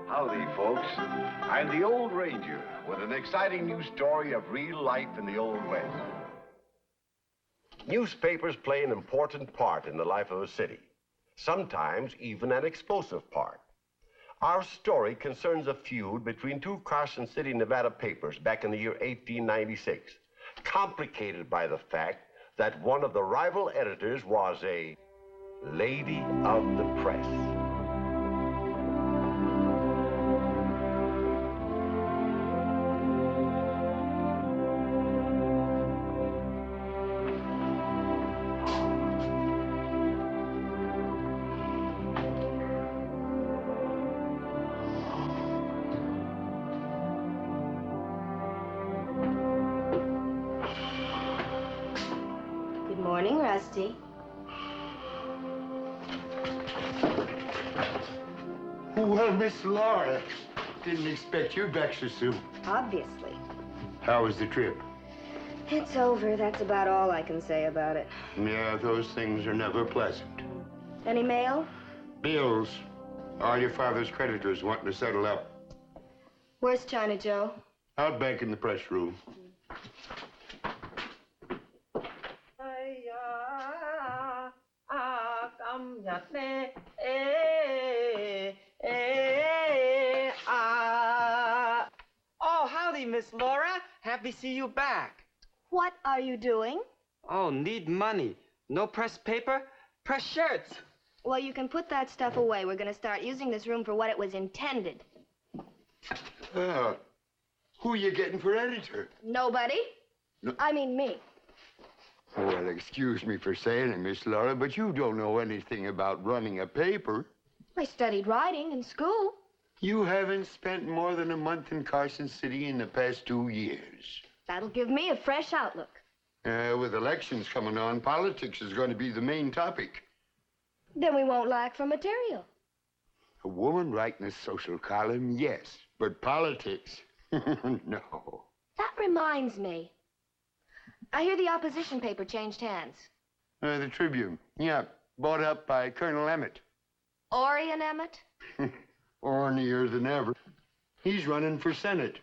Howdy, folks. I'm the Old Ranger with an exciting new story of real life in the Old West. Newspapers play an important part in the life of a city, sometimes even an explosive part. Our story concerns a feud between two Carson City, Nevada papers back in the year 1896, complicated by the fact that one of the rival editors was a lady of the press. Good morning, Rusty. Well, Miss Laura, didn't expect you back so soon. Obviously. How was the trip? It's over. That's about all I can say about it. Yeah, those things are never pleasant. Any mail? Bills. All your father's creditors wanting to settle up. Where's China Joe? Out back in the press room. Oh, howdy, Miss Laura. Happy to see you back. What are you doing? Oh, need money. No press paper? Press shirts. Well, you can put that stuff away. We're going to start using this room for what it was intended. Who you getting for editor? Nobody? No. I mean me. Well, excuse me for saying it, Miss Laura, but you don't know anything about running a paper. I studied writing in school. You haven't spent more than a month in Carson City in the past 2 years. That'll give me a fresh outlook. With elections coming on, politics is going to be the main topic. Then we won't lack for material. A woman writing a social column, yes, but politics, no. That reminds me. I hear the opposition paper changed hands. The Tribune, yeah, bought up by Colonel Emmett. Orion Emmett? Orneer than ever. He's running for Senate.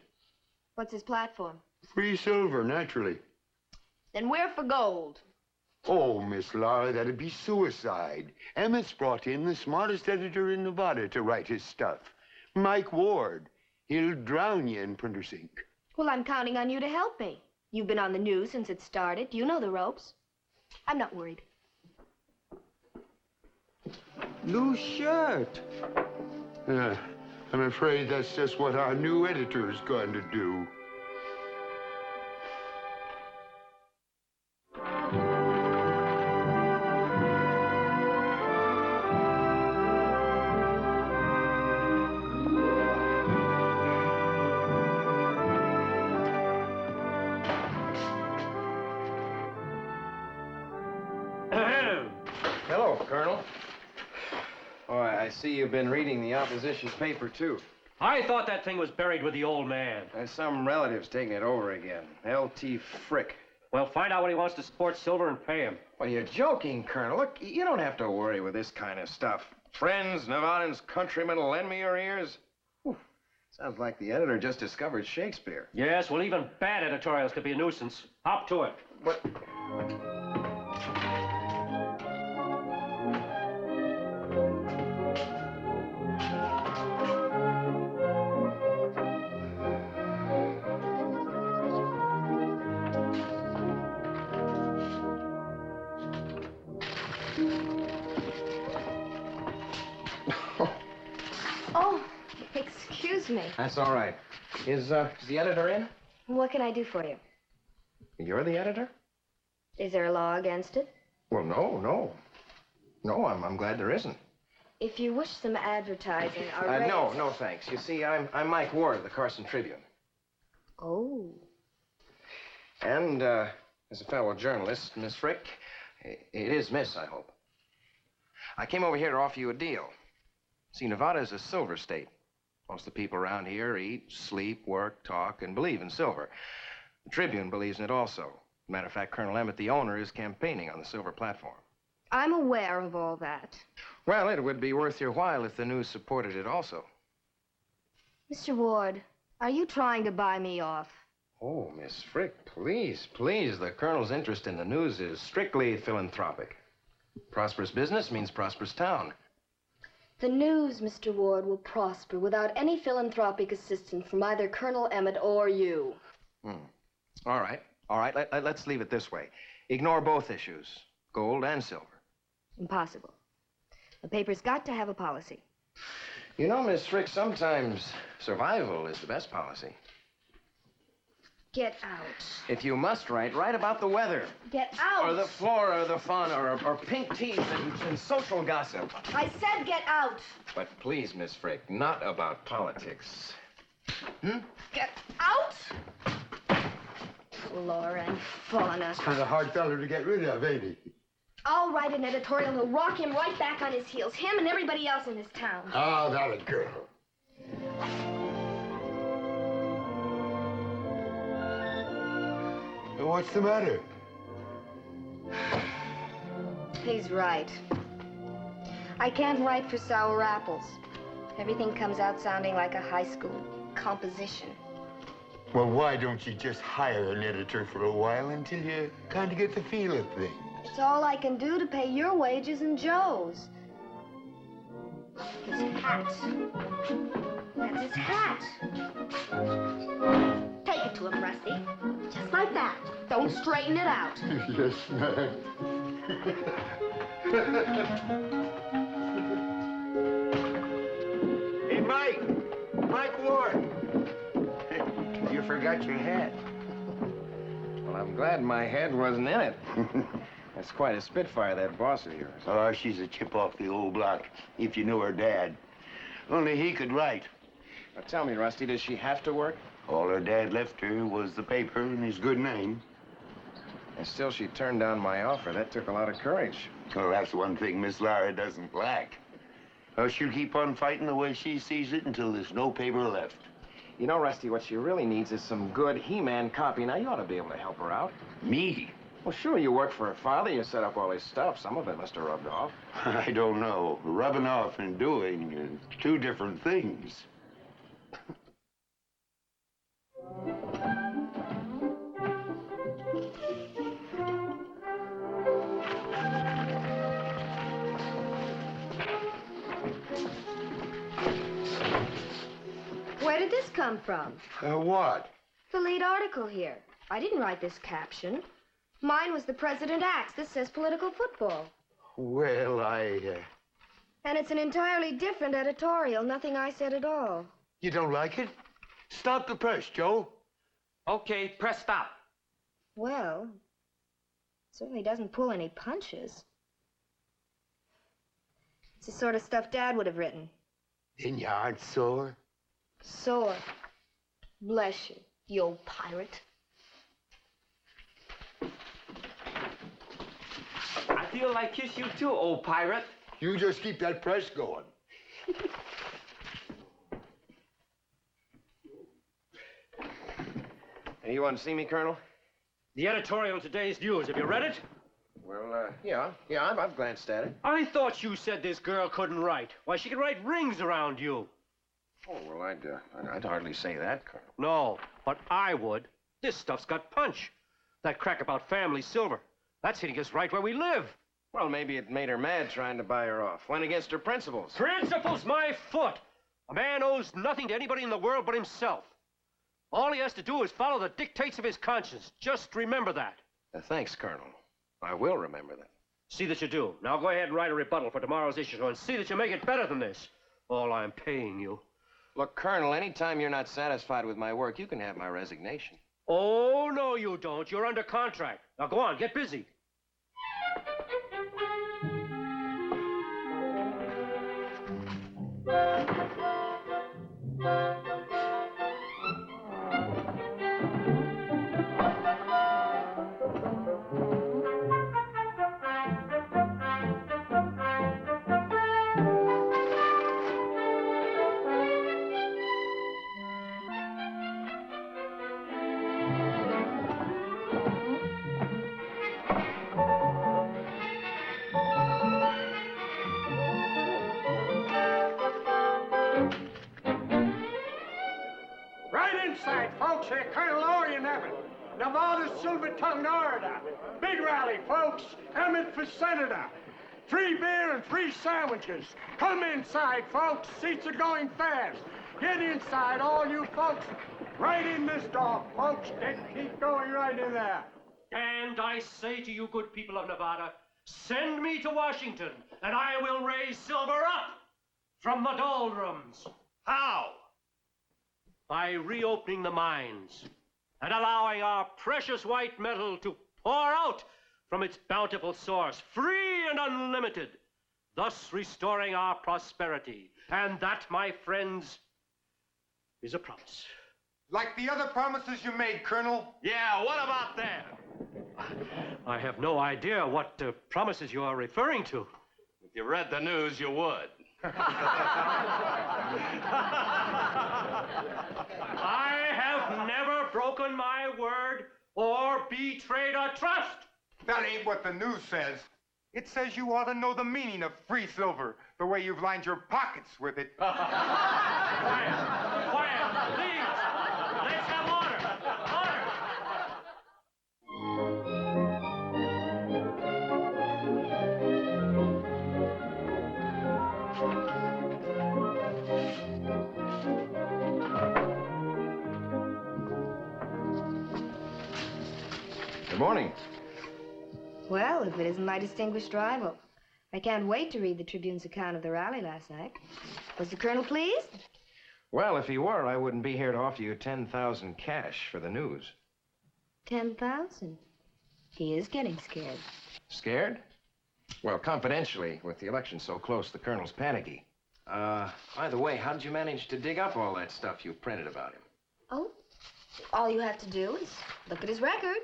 What's his platform? Free silver, naturally. Then we're for gold. Oh, Miss Laura, that'd be suicide. Emmett's brought in the smartest editor in Nevada to write his stuff. Mike Ward. He'll drown you in printer's ink. Well, I'm counting on you to help me. You've been on the news since it started. You know the ropes. I'm not worried. New shirt. I'm afraid that's just what our new editor is going to do. Hello, Colonel. Oh, I see you've been reading the opposition paper, too. I thought that thing was buried with the old man. Some relative's taking it over again. L.T. Frick. Well, find out what he wants to support Silver and pay him. Well, you're joking, Colonel. Look, you don't have to worry with this kind of stuff. Friends, Nevadans, countrymen, lend me your ears. Whew. Sounds like the editor just discovered Shakespeare. Yes, well, even bad editorials could be a nuisance. Hop to it. What? Oh, excuse me. That's all right. Is the editor in? What can I do for you? You're the editor? Is there a law against it? Well, no. No, I'm glad there isn't. If you wish some advertising, our rates... No, thanks. You see, I'm Mike Ward of the Carson Tribune. Oh. And, as a fellow journalist, Miss Frick, it is Miss, I hope. I came over here to offer you a deal. See, Nevada is a silver state. Most of the people around here eat, sleep, work, talk, and believe in silver. The Tribune believes in it also. Matter of fact, Colonel Emmett, the owner, is campaigning on the silver platform. I'm aware of all that. Well, it would be worth your while if the news supported it also. Mr. Ward, are you trying to buy me off? Oh, Miss Frick, please, please. The Colonel's interest in the news is strictly philanthropic. Prosperous business means prosperous town. The news, Mr. Ward, will prosper without any philanthropic assistance from either Colonel Emmett or you. All right, all right. Let's leave it this way. Ignore both issues, gold and silver. Impossible. The paper's got to have a policy. You know, Miss Frick, sometimes survival is the best policy. Get out. If you must write about the weather. Get out. Or the flora, or the fauna, or pink teas and social gossip. I said get out. But please, Miss Frick, not about politics. Get out. Flora and fauna. Kind of hard feller to get rid of, ain't he? I'll write an editorial and rock him right back on his heels. Him and everybody else in this town. Oh, that a girl. What's the matter? He's right. I can't write for sour apples. Everything comes out sounding like a high school composition. Well, why don't you just hire an editor for a while until you kind of get the feel of things? It's all I can do to pay your wages and Joe's. His hat. That's his hat. Take it to him, Rusty. Just like that. Don't straighten it out. Yes, ma'am. Hey, Mike! Mike Ward! You forgot your hat. Well, I'm glad my head wasn't in it. That's quite a spitfire, that boss of yours. Oh, she's a chip off the old block, if you knew her dad. Only he could write. Now, tell me, Rusty, does she have to work? All her dad left her was the paper and his good name. And still she turned down my offer. That took a lot of courage. Well, that's one thing Miss Lara doesn't lack. Oh, she'll keep on fighting the way she sees it until there's no paper left. You know, Rusty, what she really needs is some good He-Man copy. Now, you ought to be able to help her out. Me? Well, sure, you work for her father. You set up all his stuff. Some of it must have rubbed off. I don't know. Rubbing off and doing are two different things. Where did this come from? What? The lead article here. I didn't write this caption. Mine was the President Acts. This says political football. Well, And it's an entirely different editorial. Nothing I said at all. You don't like it? Stop the press, Joe. Okay, press stop. Well, certainly doesn't pull any punches. It's the sort of stuff Dad would have written. Then you aren't sore? Sore. Bless you, you old pirate. I feel like kiss you too, old pirate. You just keep that press going. Hey, you want to see me, Colonel? The editorial in today's news. Have you read it? Well, yeah, I've glanced at it. I thought you said this girl couldn't write. Why, she could write rings around you. Oh, well, I'd hardly say that, Colonel. No, but I would. This stuff's got punch. That crack about family silver. That's hitting us right where we live. Well, maybe it made her mad trying to buy her off. Went against her principles. Principles, my foot. A man owes nothing to anybody in the world but himself. All he has to do is follow the dictates of his conscience. Just remember that. Thanks, Colonel. I will remember that. See that you do. Now go ahead and write a rebuttal for tomorrow's issue and see that you make it better than this. All I'm paying you. Look, Colonel, anytime you're not satisfied with my work, you can have my resignation. Oh, no, you don't. You're under contract. Now go on, get busy. Colonel Orion Emmett, Nevada's silver-tongued orator. Big rally, folks. Emmett for senator. Free beer and free sandwiches. Come inside, folks. Seats are going fast. Get inside, all you folks. Right in this door, folks. Keep going right in there. And I say to you, good people of Nevada, send me to Washington, and I will raise silver up from the doldrums. How? By reopening the mines and allowing our precious white metal to pour out from its bountiful source, free and unlimited, thus restoring our prosperity. And that, my friends, is a promise. Like the other promises you made, Colonel? Yeah, what about that? I have no idea what promises you are referring to. If you read the news, you would. I have never broken my word or betrayed a trust. That ain't what the news says. It says you ought to know the meaning of free silver, the way you've lined your pockets with it. Quiet, please. Let's have order. Good morning. Well, if it isn't my distinguished rival. I can't wait to read the Tribune's account of the rally last night. Was the Colonel pleased? Well, if he were, I wouldn't be here to offer you 10,000 cash for the news. 10,000. He is getting scared. Scared? Well, confidentially, with the election so close, the Colonel's panicky. By the way, how did you manage to dig up all that stuff you printed about him? Oh, all you have to do is look at his record.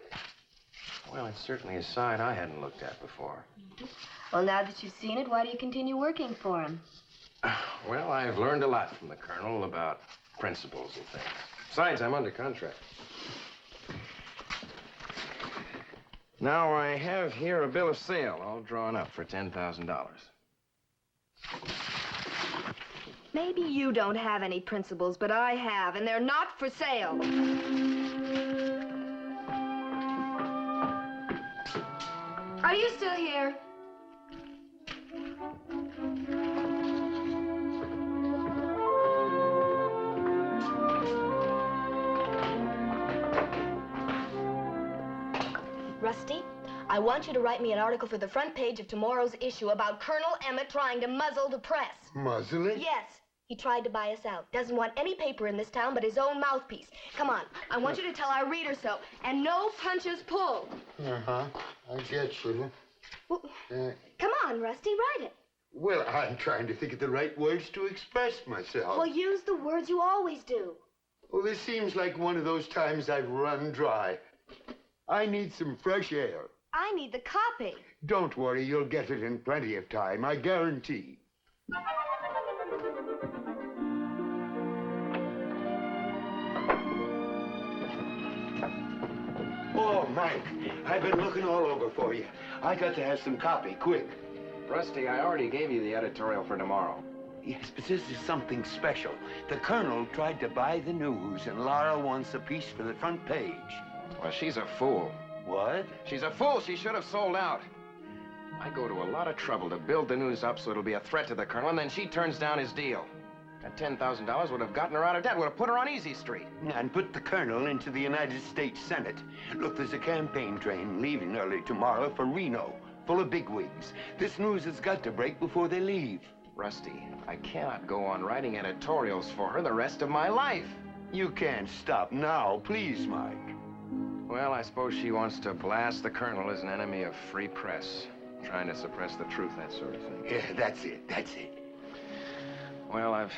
Well, it's certainly a side I hadn't looked at before. Well, now that you've seen it, why do you continue working for him? Well, I've learned a lot from the Colonel about principles and things. Besides, I'm under contract. Now, I have here a bill of sale all drawn up for $10,000. Maybe you don't have any principles, but I have, and they're not for sale. Are you still here? Rusty, I want you to write me an article for the front page of tomorrow's issue about Colonel Emmett trying to muzzle the press. Muzzle it? Yes. He tried to buy us out. Doesn't want any paper in this town but his own mouthpiece. Come on. I want you to tell our readers so. And no punches pulled. Uh-huh. I get you. Well, come on, Rusty, write it. Well, I'm trying to think of the right words to express myself. Well, use the words you always do. Well, this seems like one of those times I've run dry. I need some fresh air. I need the copy. Don't worry, you'll get it in plenty of time, I guarantee. Oh, Mike, I've been looking all over for you. I got to have some copy, quick. Rusty, I already gave you the editorial for tomorrow. Yes, but this is something special. The Colonel tried to buy the news, and Laura wants a piece for the front page. Well, she's a fool. What? She's a fool. She should have sold out. I go to a lot of trouble to build the news up so it'll be a threat to the Colonel, and then she turns down his deal. That $10,000 would have gotten her out of debt, would have put her on Easy Street. And put the Colonel into the United States Senate. Look, there's a campaign train leaving early tomorrow for Reno, full of bigwigs. This news has got to break before they leave. Rusty, I cannot go on writing editorials for her the rest of my life. You can't stop now, please, Mike. Well, I suppose she wants to blast the Colonel as an enemy of free press, trying to suppress the truth, that sort of thing. Yeah, that's it. Well, I've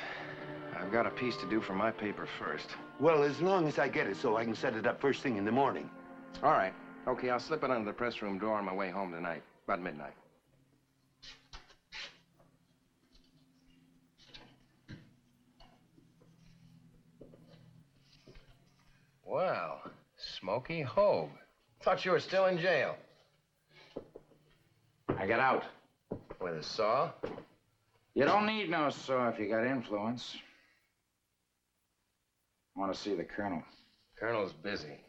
got a piece to do for my paper first. Well, as long as I get it so I can set it up first thing in the morning. All right. Okay, I'll slip it under the press room door on my way home tonight, about midnight. Well, Smokey Hogue. Thought you were still in jail. I got out. With a saw? You don't need no saw if you got influence. I want to see the Colonel. Colonel's busy.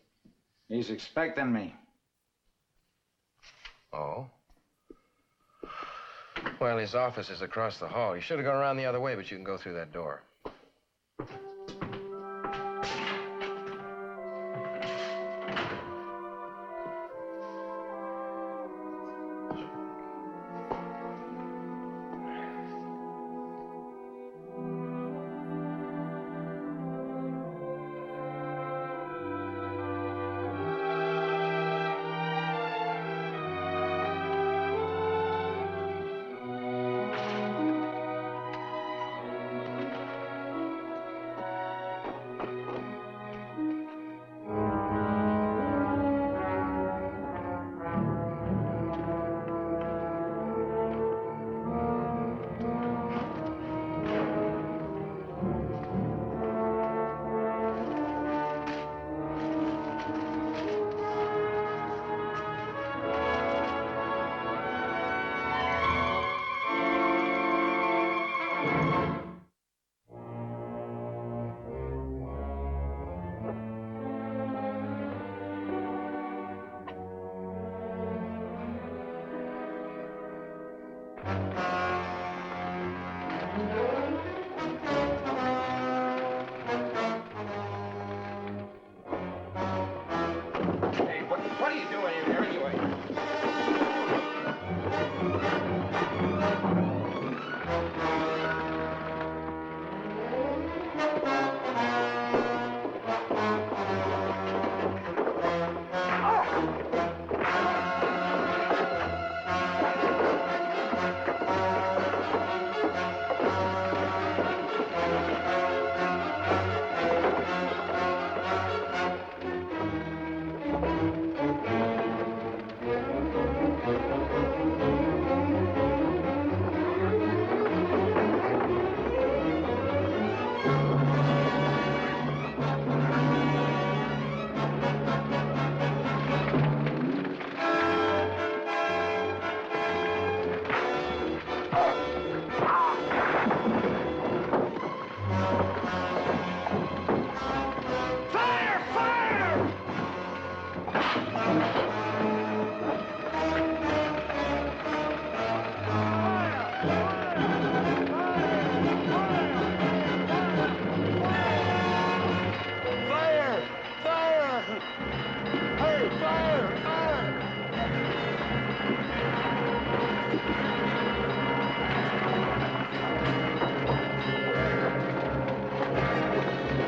He's expecting me. Oh? Well, his office is across the hall. You should have gone around the other way, but you can go through that door. Hey, what are you doing in there anyway?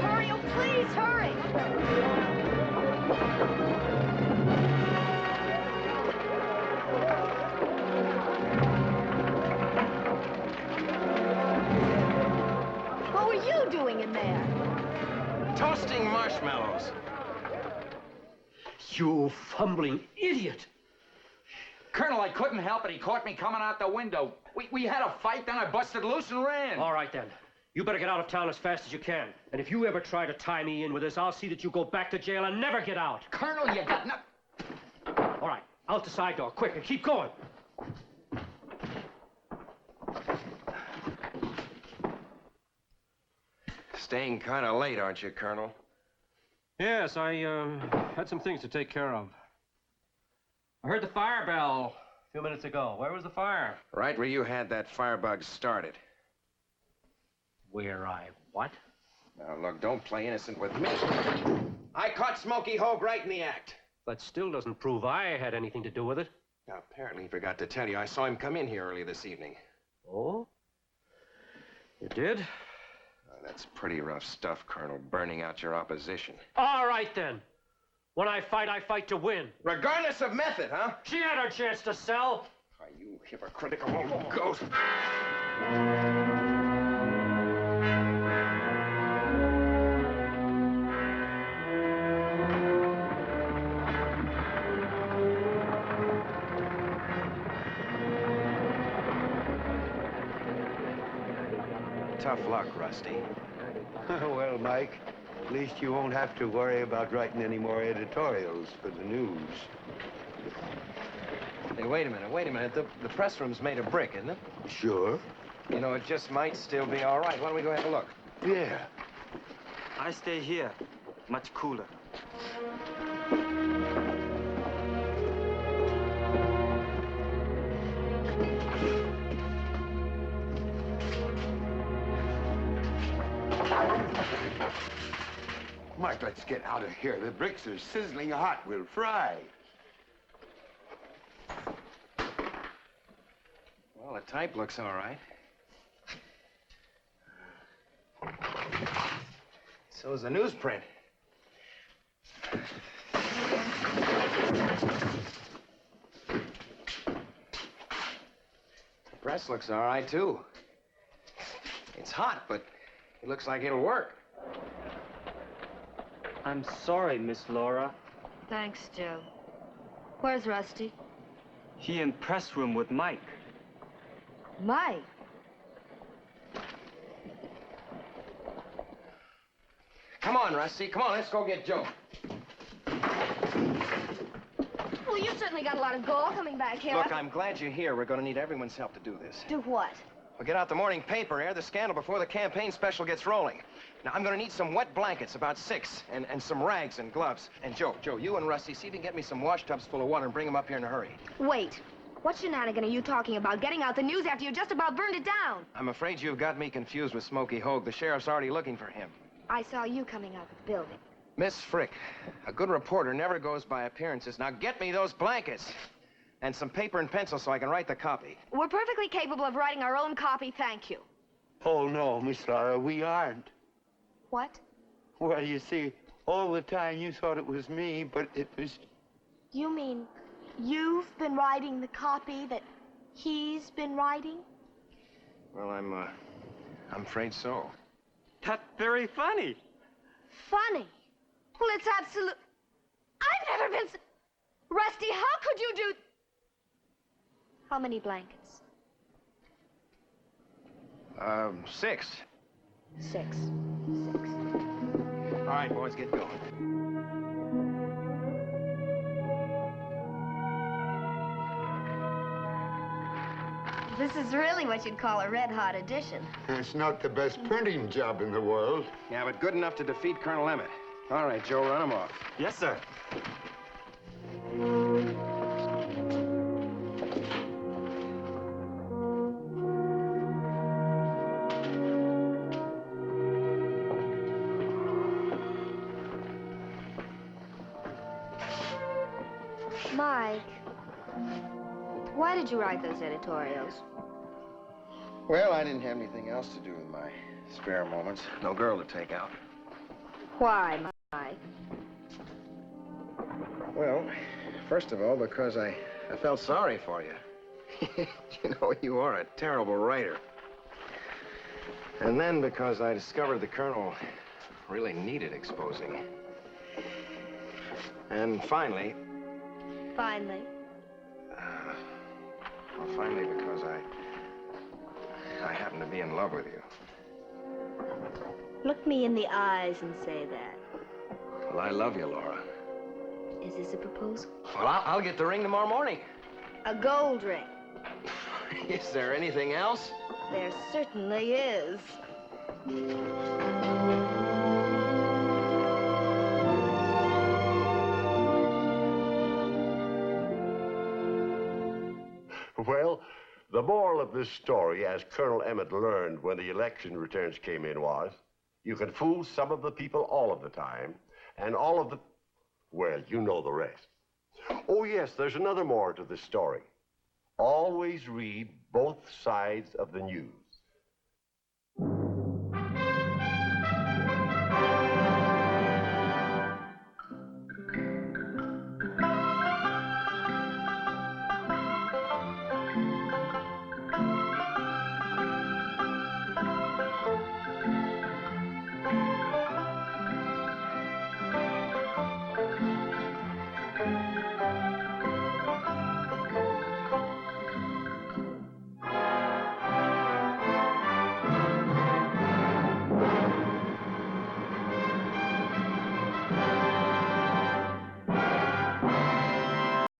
Mario, please hurry! What were you doing in there? Toasting marshmallows. You fumbling idiot! Colonel, I couldn't help it. He caught me coming out the window. We had a fight, then I busted loose and ran. All right, then. You better get out of town as fast as you can. And if you ever try to tie me in with this, I'll see that you go back to jail and never get out. Colonel, you got no... All right, out the side door, quick, and keep going. Staying kind of late, aren't you, Colonel? Yes, I had some things to take care of. I heard the fire bell a few minutes ago. Where was the fire? Right where you had that firebug started. Where I what? Now, look, don't play innocent with me. I caught Smoky Hogue right in the act. That still doesn't prove I had anything to do with it. Now, apparently he forgot to tell you. I saw him come in here early this evening. Oh? You did? Oh, that's pretty rough stuff, Colonel, burning out your opposition. All right, then. When I fight to win. Regardless of method, huh? She had her chance to sell. Are you hypocritical old ghost? Tough luck, Rusty. Well, Mike, at least you won't have to worry about writing any more editorials for the news. Hey, wait a minute. The press room's made of brick, isn't it? Sure? You know, it just might still be all right. Why don't we go have a look? Yeah. I stay here. Much cooler. Mike, let's get out of here. The bricks are sizzling hot. We'll fry. Well, the type looks all right. So's the newsprint. The press looks all right, too. It's hot, but it looks like it'll work. I'm sorry, Miss Laura. Thanks, Joe. Where's Rusty? He in press room with Mike. Mike? Come on, Rusty. Come on, let's go get Joe. Well, you certainly got a lot of gall coming back here. Look, I'm glad you're here. We're going to need everyone's help to do this. Do what? We'll get out the morning paper, air the scandal before the campaign special gets rolling. Now, I'm going to need some wet blankets, about 6, and some rags and gloves. And Joe, you and Rusty, see if you can get me some wash tubs full of water and bring them up here in a hurry. Wait. What shenanigan are you talking about? Getting out the news after you just about burned it down. I'm afraid you've got me confused with Smokey Hogue. The sheriff's already looking for him. I saw you coming out of the building. Miss Frick, a good reporter never goes by appearances. Now, get me those blankets. And some paper and pencil so I can write the copy. We're perfectly capable of writing our own copy, thank you. Oh, no, Miss Laura, we aren't. What? Well, you see, all the time you thought it was me, but it was... You mean you've been writing the copy that he's been writing? Well, I'm afraid so. That's very funny. Funny? Well, it's absolute... I've never been... Rusty, how could you do... How many blankets? 6. 6. All right, boys, get going. This is really what you'd call a red-hot edition. It's not the best printing job in the world. Yeah, but good enough to defeat Colonel Emmett. All right, Joe, run him off. Yes, sir. Mike, why did you write those editorials? Well, I didn't have anything else to do with my spare moments. No girl to take out. Why, Mike? Well, first of all, because I felt sorry for you. You know, you are a terrible writer. And then because I discovered the Colonel really needed exposing. And finally... Finally? Well, finally because I happen to be in love with you. Look me in the eyes and say that. Well, I love you, Laura. Is this a proposal? Well, I'll get the ring tomorrow morning. A gold ring. Is there anything else? There certainly is. Well, the moral of this story, as Colonel Emmett learned when the election returns came in, was you can fool some of the people all of the time, and all of the... Well, you know the rest. Oh, yes, there's another moral to this story. Always read both sides of the news.